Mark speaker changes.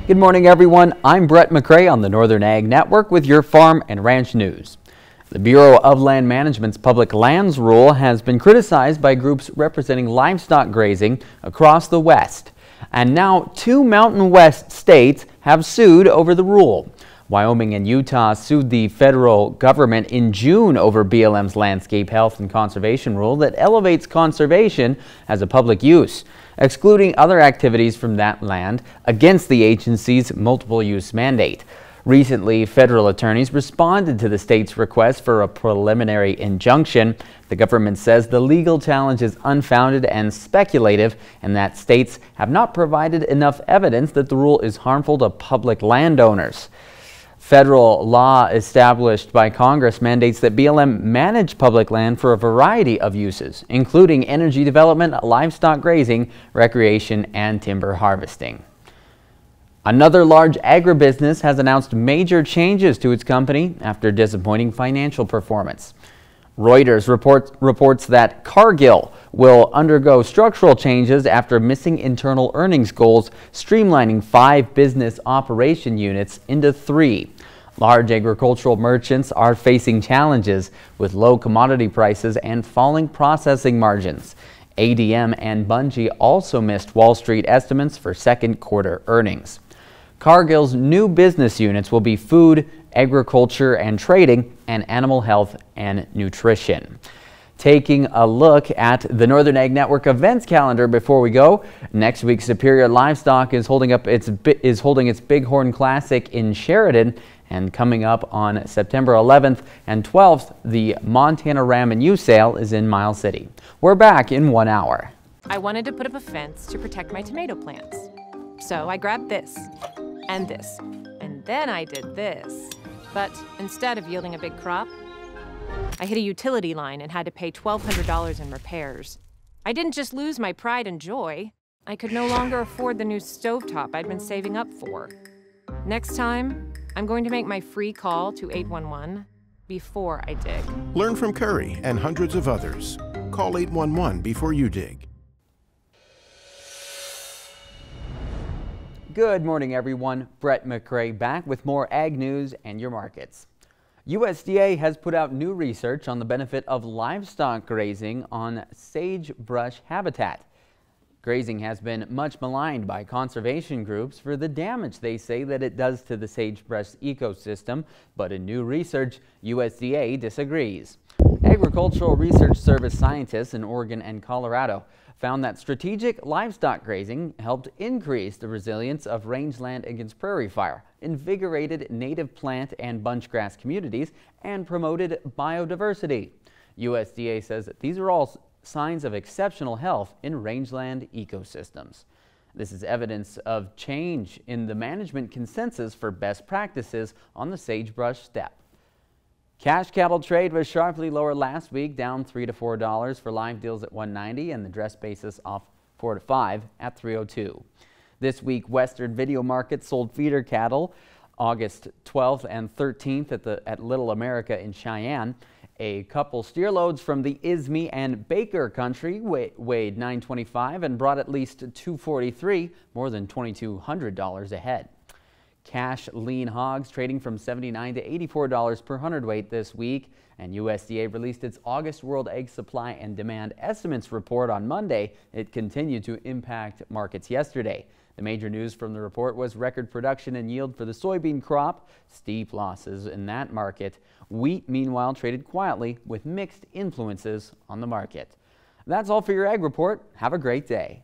Speaker 1: Good morning, everyone. I'm Brett McCrae on the Northern Ag Network with your farm and ranch news. The Bureau of Land Management's public lands rule has been criticized by groups representing livestock grazing across the West. And now 2 Mountain West states have sued over the rule. Wyoming and Utah sued the federal government in June over BLM's landscape health and conservation rule that elevates conservation as a public use, excluding other activities from that land against the agency's multiple use mandate. Recently, federal attorneys responded to the state's request for a preliminary injunction. The government says the legal challenge is unfounded and speculative, and that states have not provided enough evidence that the rule is harmful to public landowners. Federal law established by Congress mandates that BLM manage public land for a variety of uses, including energy development, livestock grazing, recreation, and timber harvesting. Another large agribusiness has announced major changes to its company after disappointing financial performance. Reuters reports that Cargill will undergo structural changes after missing internal earnings goals, streamlining 5 business operation units into 3. Large agricultural merchants are facing challenges with low commodity prices and falling processing margins. ADM and Bunge also missed Wall Street estimates for second quarter earnings. Cargill's new business units will be food, agriculture and trading, and animal health and nutrition. Taking a look at the Northern Ag Network events calendar before we go, next week Superior Livestock is holding its Bighorn Classic in Sheridan, and coming up on September 11th and 12th, the Montana Ram and Ewe sale is in Miles City. We're back in 1 hour.
Speaker 2: I wanted to put up a fence to protect my tomato plants. So I grabbed this, and this, and then I did this. But instead of yielding a big crop, I hit a utility line and had to pay $1,200 in repairs. I didn't just lose my pride and joy, I could no longer afford the new stovetop I'd been saving up for. Next time, I'm going to make my free call to 811 before I dig.
Speaker 3: Learn from Curry and hundreds of others. Call 811 before you dig.
Speaker 1: Good morning, everyone. Brett McCrae back with more ag news and your markets. USDA has put out new research on the benefit of livestock grazing on sagebrush habitat. Grazing has been much maligned by conservation groups for the damage they say that it does to the sagebrush ecosystem, but in new research, USDA disagrees. Agricultural Research Service scientists in Oregon and Colorado found that strategic livestock grazing helped increase the resilience of rangeland against prairie fire, invigorated native plant and bunchgrass communities, and promoted biodiversity. USDA says that these are all signs of exceptional health in rangeland ecosystems. This is evidence of change in the management consensus for best practices on the sagebrush steppe. Cash cattle trade was sharply lower last week, down $3 to $4 for live deals at $190 and the dress basis off $4 to $5 at $302. This week, Western Video Market sold feeder cattle August 12th and 13th at Little America in Cheyenne. A couple steer loads from the Isme and Baker country weighed 925 and brought at least 243, more than $2,200 a head. Cash lean hogs trading from $79 to $84 per hundredweight this week, and USDA released its August World Egg Supply and Demand Estimates report on Monday. It continued to impact markets yesterday. The major news from the report was record production and yield for the soybean crop, steep losses in that market. Wheat, meanwhile, traded quietly with mixed influences on the market. That's all for your Ag Report. Have a great day.